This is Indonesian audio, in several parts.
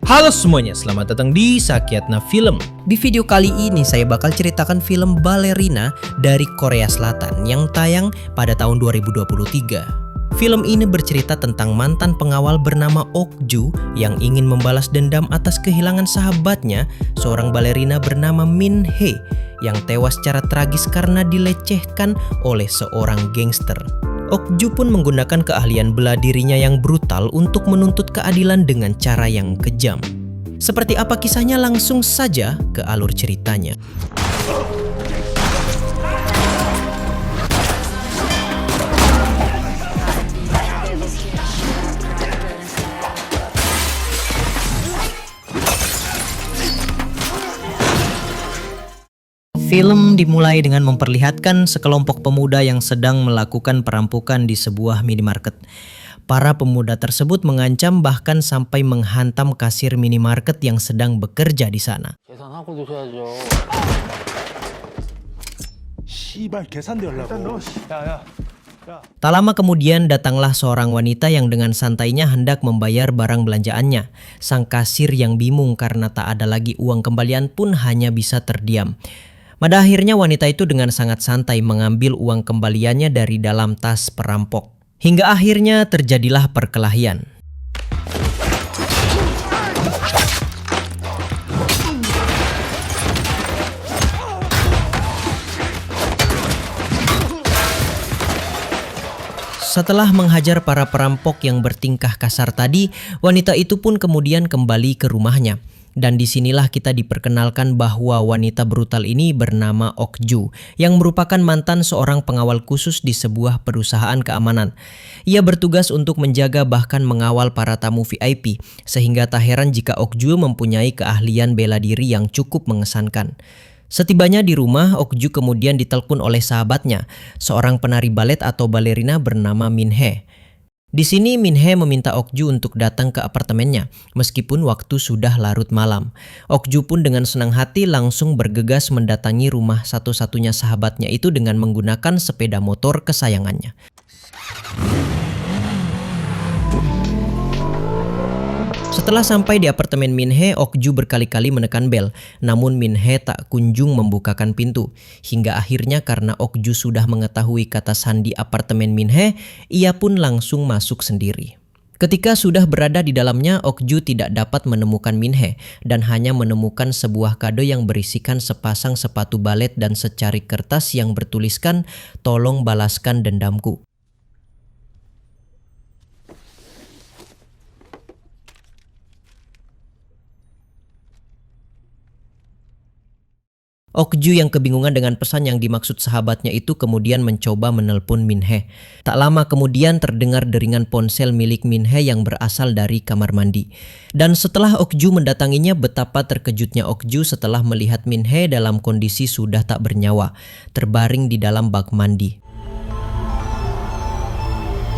Halo semuanya, selamat datang di Sakyatna Film. Di video kali ini saya bakal ceritakan film Ballerina dari Korea Selatan yang tayang pada tahun 2023. Film ini bercerita tentang mantan pengawal bernama Ok-ju yang ingin membalas dendam atas kehilangan sahabatnya, seorang balerina bernama Min-hee yang tewas secara tragis karena dilecehkan oleh seorang gangster. Ok-ju pun menggunakan keahlian bela dirinya yang brutal untuk menuntut keadilan dengan cara yang kejam. Seperti apa kisahnya, langsung saja ke alur ceritanya. Film dimulai dengan memperlihatkan sekelompok pemuda yang sedang melakukan perampokan di sebuah minimarket. Para pemuda tersebut mengancam bahkan sampai menghantam kasir minimarket yang sedang bekerja di sana. 계산하고 드셔야죠. 씨발 계산되려고. 야야. Tak lama kemudian datanglah seorang wanita yang dengan santainya hendak membayar barang belanjaannya. Sang kasir yang bingung karena tak ada lagi uang kembalian pun hanya bisa terdiam. Pada akhirnya wanita itu dengan sangat santai mengambil uang kembaliannya dari dalam tas perampok. Hingga akhirnya terjadilah perkelahian. Setelah menghajar para perampok yang bertingkah kasar tadi, wanita itu pun kemudian kembali ke rumahnya. Dan disinilah kita diperkenalkan bahwa wanita brutal ini bernama Ok-ju, yang merupakan mantan seorang pengawal khusus di sebuah perusahaan keamanan. Ia bertugas untuk menjaga bahkan mengawal para tamu VIP, sehingga tak heran jika Ok-ju mempunyai keahlian bela diri yang cukup mengesankan. Setibanya di rumah, Ok-ju kemudian ditelepon oleh sahabatnya, seorang penari balet atau balerina bernama Min-hee. Di sini Min-hee meminta Ok-ju untuk datang ke apartemennya meskipun waktu sudah larut malam. Ok-ju pun dengan senang hati langsung bergegas mendatangi rumah satu-satunya sahabatnya itu dengan menggunakan sepeda motor kesayangannya. Setelah sampai di apartemen Min-hee, Ok-ju berkali-kali menekan bel, namun Min-hee tak kunjung membukakan pintu. Hingga akhirnya karena Ok-ju sudah mengetahui kata sandi apartemen Min-hee, ia pun langsung masuk sendiri. Ketika sudah berada di dalamnya, Ok-ju tidak dapat menemukan Min-hee dan hanya menemukan sebuah kado yang berisikan sepasang sepatu balet dan secari kertas yang bertuliskan "Tolong balaskan dendamku". Ok-ju yang kebingungan dengan pesan yang dimaksud sahabatnya itu kemudian mencoba menelpon Min-hee. Tak lama kemudian terdengar deringan ponsel milik Min-hee yang berasal dari kamar mandi. Dan setelah Ok-ju mendatanginya, betapa terkejutnya Ok-ju setelah melihat Min-hee dalam kondisi sudah tak bernyawa, terbaring di dalam bak mandi.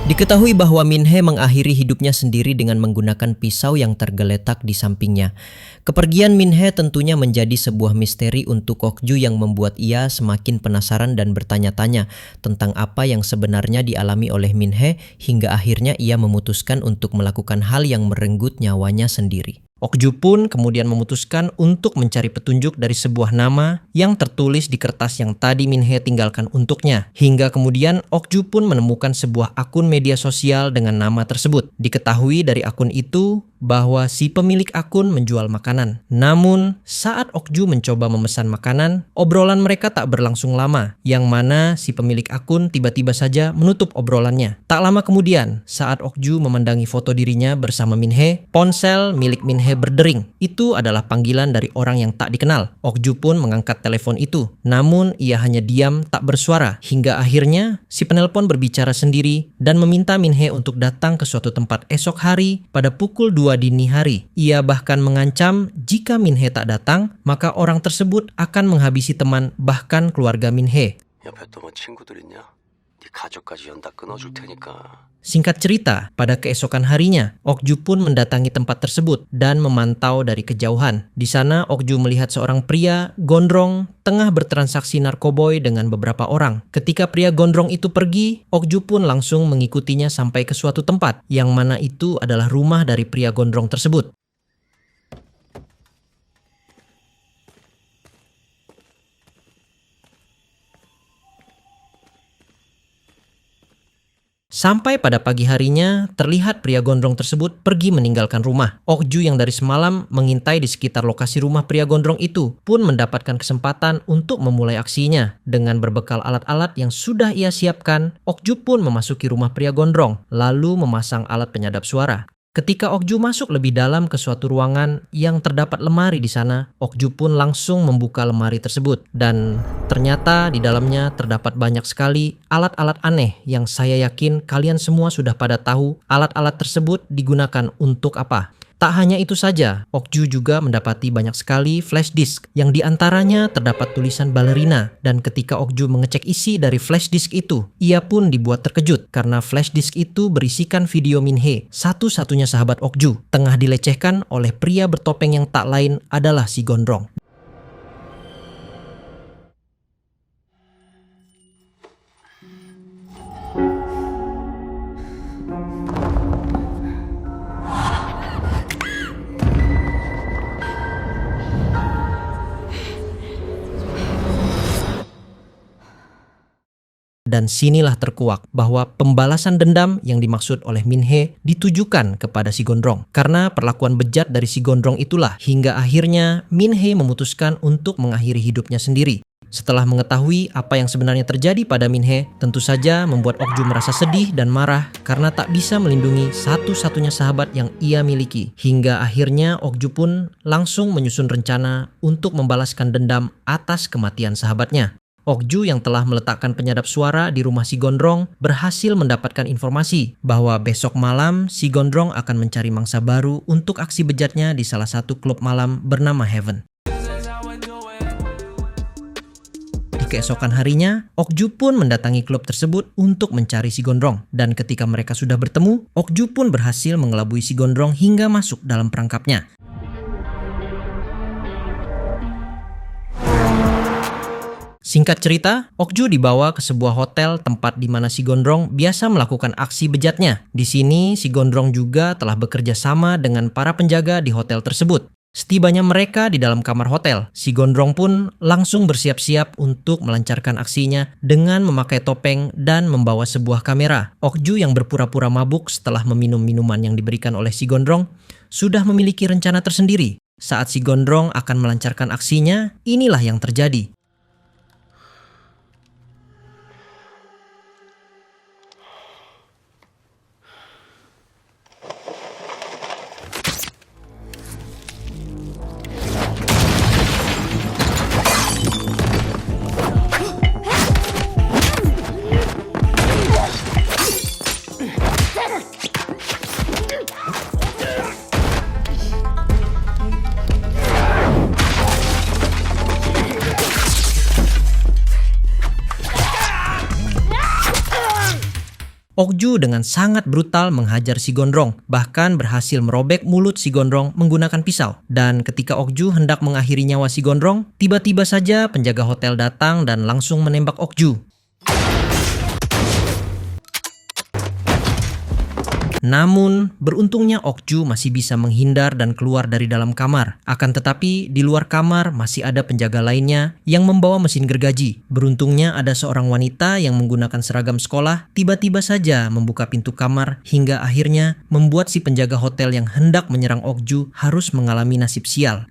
Diketahui bahwa Min-hee mengakhiri hidupnya sendiri dengan menggunakan pisau yang tergeletak di sampingnya. Kepergian Min-hee tentunya menjadi sebuah misteri untuk Ok-ju yang membuat ia semakin penasaran dan bertanya-tanya tentang apa yang sebenarnya dialami oleh Min-hee hingga akhirnya ia memutuskan untuk melakukan hal yang merenggut nyawanya sendiri. Ok-ju pun kemudian memutuskan untuk mencari petunjuk dari sebuah nama yang tertulis di kertas yang tadi Min-hee tinggalkan untuknya. Hingga kemudian Ok-ju pun menemukan sebuah akun media sosial dengan nama tersebut. Diketahui dari akun itu bahwa si pemilik akun menjual makanan. Namun saat Ok-ju mencoba memesan makanan, obrolan mereka tak berlangsung lama, yang mana si pemilik akun tiba-tiba saja menutup obrolannya. Tak lama kemudian, saat Ok-ju memandangi foto dirinya bersama Min-hee, ponsel milik Min-hee berdering. Itu adalah panggilan dari orang yang tak dikenal. Ok-ju pun mengangkat telepon itu, namun ia hanya diam tak bersuara, hingga akhirnya si penelpon berbicara sendiri dan meminta Min-hee untuk datang ke suatu tempat esok hari pada pukul 2 dini hari. Ia bahkan mengancam jika Min-hee tak datang, maka orang tersebut akan menghabisi teman bahkan keluarga Min-hee. 옆에 또 뭐 친구들 있냐? 네 가족까지 연다 끊어줄 테니까. Singkat cerita, pada keesokan harinya, Ok-ju pun mendatangi tempat tersebut dan memantau dari kejauhan. Di sana, Ok-ju melihat seorang pria gondrong tengah bertransaksi narkoboy dengan beberapa orang. Ketika pria gondrong itu pergi, Ok-ju pun langsung mengikutinya sampai ke suatu tempat, yang mana itu adalah rumah dari pria gondrong tersebut. Sampai pada pagi harinya, terlihat pria gondrong tersebut pergi meninggalkan rumah. Okju yang dari semalam mengintai di sekitar lokasi rumah pria gondrong itu pun mendapatkan kesempatan untuk memulai aksinya. Dengan berbekal alat-alat yang sudah ia siapkan, Okju pun memasuki rumah pria gondrong, lalu memasang alat penyadap suara. Ketika Okju masuk lebih dalam ke suatu ruangan yang terdapat lemari di sana, Okju pun langsung membuka lemari tersebut. Dan ternyata di dalamnya terdapat banyak sekali alat-alat aneh yang saya yakin kalian semua sudah pada tahu alat-alat tersebut digunakan untuk apa. Tak hanya itu saja, Okju juga mendapati banyak sekali flash disk yang diantaranya terdapat tulisan balerina. Dan ketika Okju mengecek isi dari flash disk itu, ia pun dibuat terkejut karena flash disk itu berisikan video Minhee, satu-satunya sahabat Okju, tengah dilecehkan oleh pria bertopeng yang tak lain adalah si gondrong. Dan sinilah terkuak bahwa pembalasan dendam yang dimaksud oleh Minhee ditujukan kepada si gondrong. Karena perlakuan bejat dari si gondrong itulah hingga akhirnya Minhee memutuskan untuk mengakhiri hidupnya sendiri. Setelah mengetahui apa yang sebenarnya terjadi pada Minhee, tentu saja membuat Okju merasa sedih dan marah karena tak bisa melindungi satu-satunya sahabat yang ia miliki. Hingga akhirnya Okju pun langsung menyusun rencana untuk membalaskan dendam atas kematian sahabatnya. Okju yang telah meletakkan penyadap suara di rumah si gondrong berhasil mendapatkan informasi bahwa besok malam si gondrong akan mencari mangsa baru untuk aksi bejatnya di salah satu klub malam bernama Heaven. Di keesokan harinya, Okju pun mendatangi klub tersebut untuk mencari si gondrong. Dan ketika mereka sudah bertemu, Okju pun berhasil mengelabui si gondrong hingga masuk dalam perangkapnya. Singkat cerita, Okju dibawa ke sebuah hotel tempat di mana si gondrong biasa melakukan aksi bejatnya. Di sini, si gondrong juga telah bekerja sama dengan para penjaga di hotel tersebut. Setibanya mereka di dalam kamar hotel, si gondrong pun langsung bersiap-siap untuk melancarkan aksinya dengan memakai topeng dan membawa sebuah kamera. Okju yang berpura-pura mabuk setelah meminum minuman yang diberikan oleh si gondrong sudah memiliki rencana tersendiri. Saat si gondrong akan melancarkan aksinya, inilah yang terjadi. Okju dengan sangat brutal menghajar si gondrong, bahkan berhasil merobek mulut si gondrong menggunakan pisau. Dan ketika Okju hendak mengakhiri nyawa si gondrong, tiba-tiba saja penjaga hotel datang dan langsung menembak Okju. Namun, beruntungnya Okju masih bisa menghindar dan keluar dari dalam kamar. Akan tetapi, di luar kamar masih ada penjaga lainnya yang membawa mesin gergaji. Beruntungnya ada seorang wanita yang menggunakan seragam sekolah tiba-tiba saja membuka pintu kamar hingga akhirnya membuat si penjaga hotel yang hendak menyerang Okju harus mengalami nasib sial.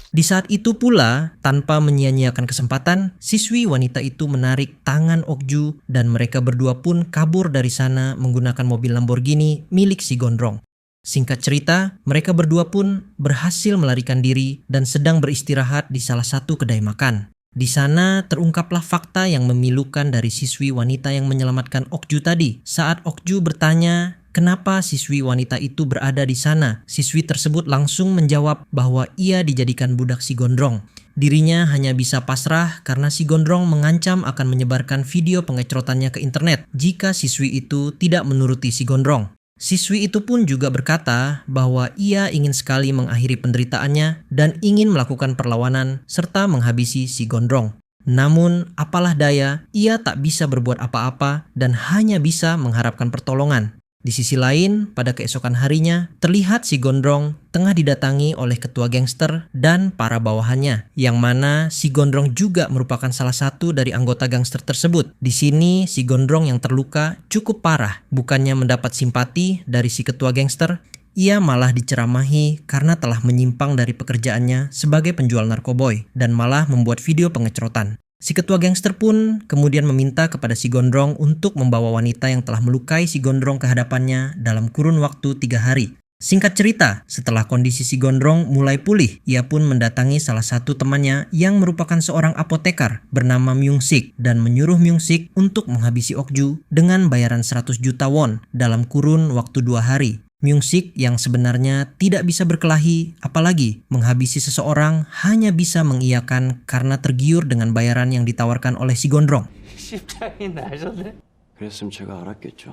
Di saat itu pula, tanpa menyia-nyiakan kesempatan, siswi wanita itu menarik tangan Okju dan mereka berdua pun kabur dari sana menggunakan mobil Lamborghini milik si gondrong. Singkat cerita, mereka berdua pun berhasil melarikan diri dan sedang beristirahat di salah satu kedai makan. Di sana terungkaplah fakta yang memilukan dari siswi wanita yang menyelamatkan Okju tadi. Saat Okju bertanya, kenapa siswi wanita itu berada di sana? Siswi tersebut langsung menjawab bahwa ia dijadikan budak si gondrong. Dirinya hanya bisa pasrah karena si gondrong mengancam akan menyebarkan video pengecrotannya ke internet jika siswi itu tidak menuruti si gondrong. Siswi itu pun juga berkata bahwa ia ingin sekali mengakhiri penderitaannya dan ingin melakukan perlawanan serta menghabisi si gondrong. Namun, apalah daya, ia tak bisa berbuat apa-apa dan hanya bisa mengharapkan pertolongan. Di sisi lain, pada keesokan harinya, terlihat si Gondrong tengah didatangi oleh ketua gangster dan para bawahannya, yang mana si Gondrong juga merupakan salah satu dari anggota gangster tersebut. Di sini, si Gondrong yang terluka cukup parah. Bukannya mendapat simpati dari si ketua gangster, ia malah diceramahi karena telah menyimpang dari pekerjaannya sebagai penjual narkoboy dan malah membuat video pengecrotan. Si ketua gangster pun kemudian meminta kepada si Gondrong untuk membawa wanita yang telah melukai si Gondrong ke hadapannya dalam kurun waktu 3 hari. Singkat cerita, setelah kondisi si Gondrong mulai pulih, ia pun mendatangi salah satu temannya yang merupakan seorang apotekar bernama Myung Sik dan menyuruh Myung Sik untuk menghabisi Okju dengan bayaran 100 juta won dalam kurun waktu 2 hari. Myung Sik yang sebenarnya tidak bisa berkelahi, apalagi menghabisi seseorang, hanya bisa mengiyakan karena tergiur dengan bayaran yang ditawarkan oleh si Gondrong. 십장이 나셨네. 그랬으면 제가 알았겠죠.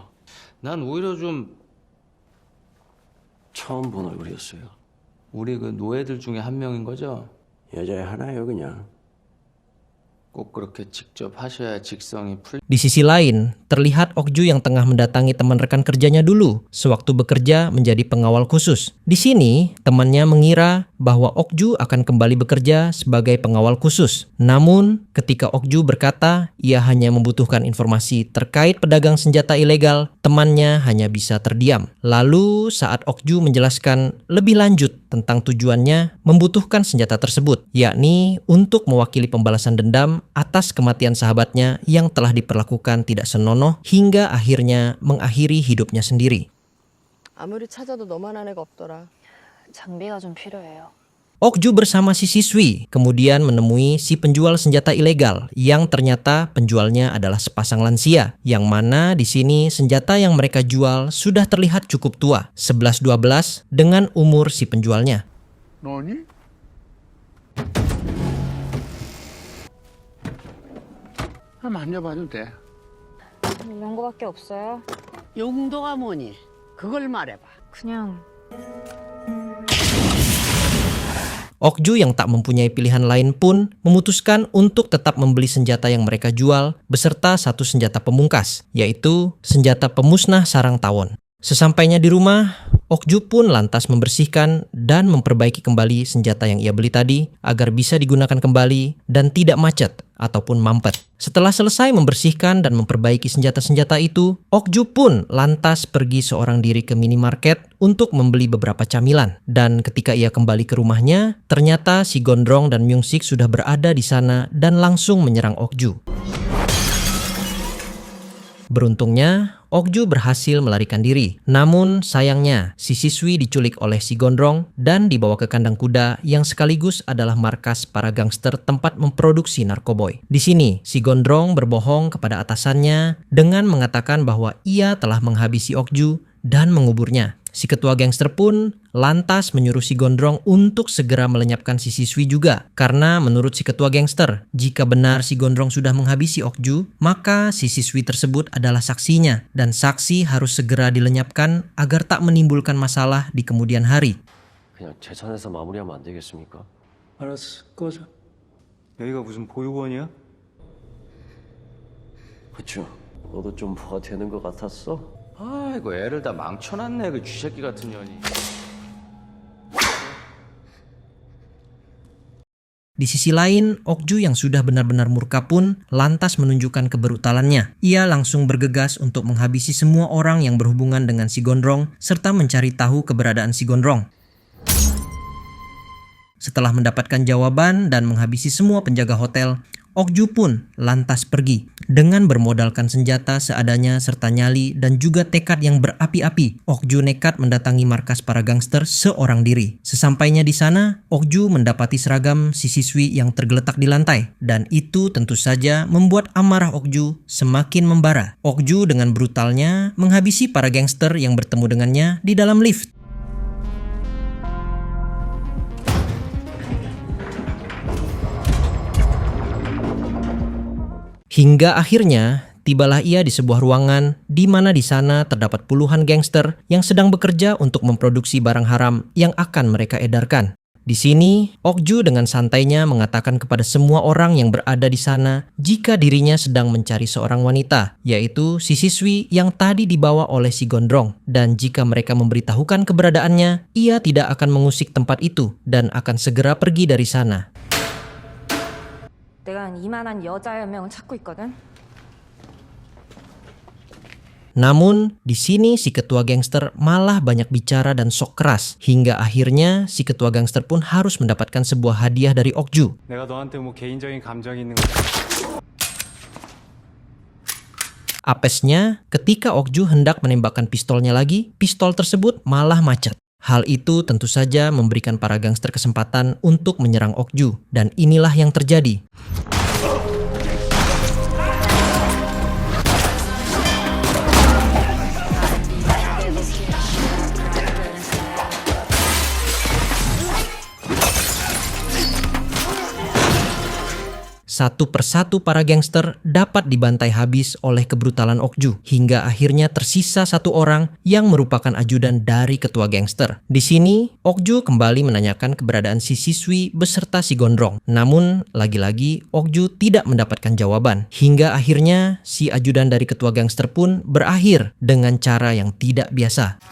난 오히려 좀 처음 본 얼굴이었어요. 우리 그 노예들 중에 한 명인 거죠? 여자애 하나예요, 그냥. 꼭 그렇게 직접 하셔야 직성이 풀. Di sisi lain, terlihat Okju yang tengah mendatangi teman rekan kerjanya dulu sewaktu bekerja menjadi pengawal khusus. Di sini, temannya mengira bahwa Okju akan kembali bekerja sebagai pengawal khusus. Namun, ketika Okju berkata ia hanya membutuhkan informasi terkait pedagang senjata ilegal, temannya hanya bisa terdiam. Lalu, saat Okju menjelaskan lebih lanjut tentang tujuannya membutuhkan senjata tersebut, yakni untuk mewakili pembalasan dendam atas kematian sahabatnya yang telah diperlakukan tidak senonoh hingga akhirnya mengakhiri hidupnya sendiri. 아무리 찾아도 너만한 애가 없더라. 장비가 좀 필요해요. Okju bersama si siswi kemudian menemui si penjual senjata ilegal yang ternyata penjualnya adalah sepasang lansia, yang mana di sini senjata yang mereka jual sudah terlihat cukup tua, 11-12 dengan umur si penjualnya. 너니? 만져봐도 돼. 이런 거밖에 없어요? 용도가 뭐니? 그걸 말해봐. 그냥 Okju yang tak mempunyai pilihan lain pun memutuskan untuk tetap membeli senjata yang mereka jual beserta satu senjata pemungkas, yaitu senjata pemusnah sarang tawon. Sesampainya di rumah, Okju pun lantas membersihkan dan memperbaiki kembali senjata yang ia beli tadi agar bisa digunakan kembali dan tidak macet ataupun mampet. Setelah selesai membersihkan dan memperbaiki senjata-senjata itu, Okju pun lantas pergi seorang diri ke minimarket untuk membeli beberapa camilan. Dan ketika ia kembali ke rumahnya, ternyata si Gondrong dan Myung Sik sudah berada di sana dan langsung menyerang Okju. Beruntungnya, Okju berhasil melarikan diri. Namun sayangnya, si siswi diculik oleh si Gondrong dan dibawa ke kandang kuda yang sekaligus adalah markas para gangster tempat memproduksi narkoboy. Di sini, si Gondrong berbohong kepada atasannya dengan mengatakan bahwa ia telah menghabisi Okju dan menguburnya. Si ketua gangster pun lantas menyuruh si Gondrong untuk segera melenyapkan si siswi juga. Karena menurut si ketua gangster, jika benar si Gondrong sudah menghabisi Okju, maka si siswi tersebut adalah saksinya. Dan saksi harus segera dilenyapkan agar tak menimbulkan masalah di kemudian hari. 그냥 제 선에서 마무리하면 안 되겠습니까? 알았어, 꺼져. 여기가 무슨 보육원이야? 그쵸. 너도 좀 뭐가 되는 것 같았어? 아이고 애를 다 망쳐놨네 그 쥐새끼 같은 년이. Di sisi lain, Okju yang sudah benar-benar murka pun lantas menunjukkan kebrutalannya. Ia langsung bergegas untuk menghabisi semua orang yang berhubungan dengan si Gondrong serta mencari tahu keberadaan si Gondrong. Setelah mendapatkan jawaban dan menghabisi semua penjaga hotel, Okju pun lantas pergi dengan bermodalkan senjata seadanya serta nyali dan juga tekad yang berapi-api. Okju nekat mendatangi markas para gangster seorang diri. Sesampainya di sana, Okju mendapati seragam si siswi yang tergeletak di lantai dan itu tentu saja membuat amarah Okju semakin membara. Okju dengan brutalnya menghabisi para gangster yang bertemu dengannya di dalam lift. Hingga akhirnya tibalah ia di sebuah ruangan di mana di sana terdapat puluhan gangster yang sedang bekerja untuk memproduksi barang haram yang akan mereka edarkan. Di sini, Okju dengan santainya mengatakan kepada semua orang yang berada di sana jika dirinya sedang mencari seorang wanita, yaitu si siswi yang tadi dibawa oleh si Gondrong. Dan jika mereka memberitahukan keberadaannya, ia tidak akan mengusik tempat itu dan akan segera pergi dari sana. 내가 이만한 여자 한 명을 찾고 있거든. Namun, di sini si ketua gangster malah banyak bicara dan sok keras. Hingga akhirnya si ketua gangster pun harus mendapatkan sebuah hadiah dari Okju. 내가 너한테 뭐 개인적인 감정이 있는 거. Apesnya, ketika Okju hendak menembakkan pistolnya lagi, pistol tersebut malah macet. Hal itu tentu saja memberikan para gangster kesempatan untuk menyerang Okju. Dan inilah yang terjadi. Satu persatu para gangster dapat dibantai habis oleh kebrutalan Okju, hingga akhirnya tersisa satu orang yang merupakan ajudan dari ketua gangster. Di sini, Okju kembali menanyakan keberadaan si siswi beserta si Gondrong. Namun, lagi-lagi Okju tidak mendapatkan jawaban. Hingga akhirnya, si ajudan dari ketua gangster pun berakhir dengan cara yang tidak biasa.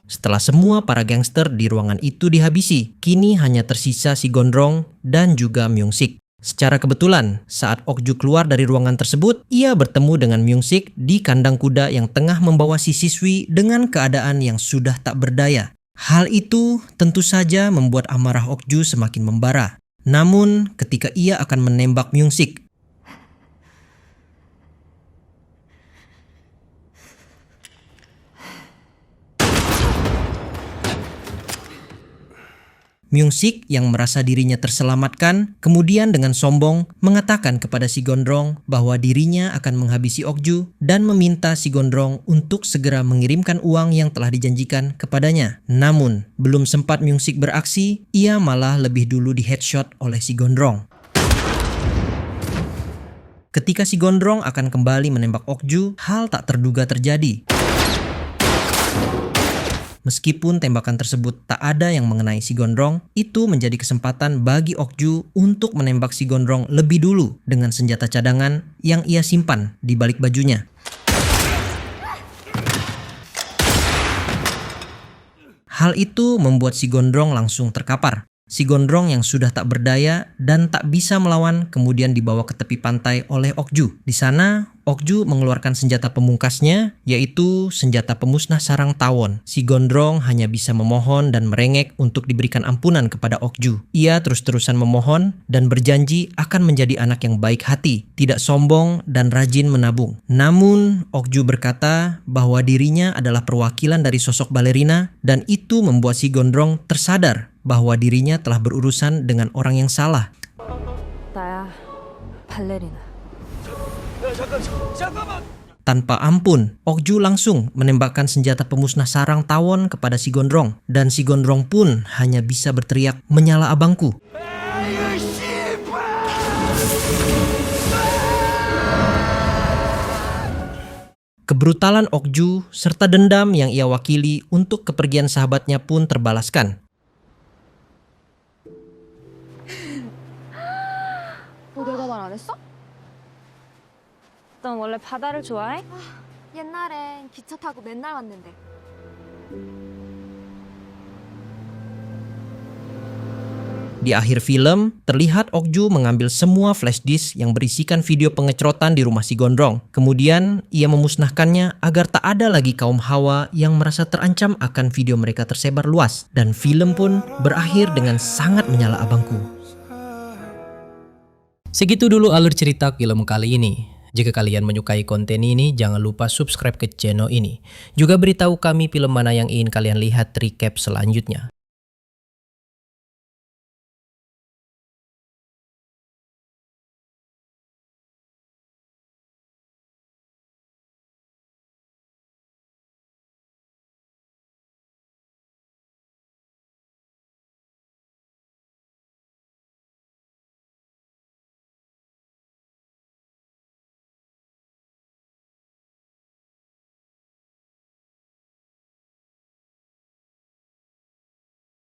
Setelah semua para gangster di ruangan itu dihabisi, kini hanya tersisa si Gondrong dan juga Myung-sik. Secara kebetulan, saat Okju keluar dari ruangan tersebut, ia bertemu dengan Myung-sik di kandang kuda yang tengah membawa si siswi dengan keadaan yang sudah tak berdaya. Hal itu tentu saja membuat amarah Okju semakin membara. Namun, ketika ia akan menembak Myung-sik, Myung-sik yang merasa dirinya terselamatkan, kemudian dengan sombong mengatakan kepada si Gondrong bahwa dirinya akan menghabisi Okju dan meminta si Gondrong untuk segera mengirimkan uang yang telah dijanjikan kepadanya. Namun, belum sempat Myung-sik beraksi, ia malah lebih dulu di headshot oleh si Gondrong. Ketika si Gondrong akan kembali menembak Okju, hal tak terduga terjadi. Meskipun tembakan tersebut tak ada yang mengenai si Gondrong, itu menjadi kesempatan bagi Okju untuk menembak si Gondrong lebih dulu dengan senjata cadangan yang ia simpan di balik bajunya. Hal itu membuat si Gondrong langsung terkapar. Si Gondrong yang sudah tak berdaya dan tak bisa melawan kemudian dibawa ke tepi pantai oleh Okju. Di sana, Okju mengeluarkan senjata pemungkasnya, yaitu senjata pemusnah sarang tawon. Si Gondrong hanya bisa memohon dan merengek untuk diberikan ampunan kepada Okju. Ia terus-terusan memohon dan berjanji akan menjadi anak yang baik hati, tidak sombong dan rajin menabung. Namun, Okju berkata bahwa dirinya adalah perwakilan dari sosok balerina dan itu membuat si Gondrong tersadar bahwa dirinya telah berurusan dengan orang yang salah. 나야 발레리나. Tanpa ampun, Okju langsung menembakkan senjata pemusnah sarang tawon kepada si Gondrong. Dan si Gondrong pun hanya bisa berteriak, "Menyala abangku." Kebrutalan Okju serta dendam yang ia wakili untuk kepergian sahabatnya pun terbalaskan. 내가 말 안 했어? 넌 원래 바다를 좋아해? 옛날엔 기차 타고 맨날 왔는데. Di akhir film, terlihat Okju mengambil semua flash disk yang berisikan video pengecrotan di rumah si Gondrong. Kemudian, ia memusnahkannya agar tak ada lagi kaum hawa yang merasa terancam akan video mereka tersebar luas. Dan film pun berakhir dengan sangat menyala abangku. Segitu dulu alur cerita film kali ini. Jika kalian menyukai konten ini, jangan lupa subscribe ke channel ini. Juga beritahu kami film mana yang ingin kalian lihat recap selanjutnya.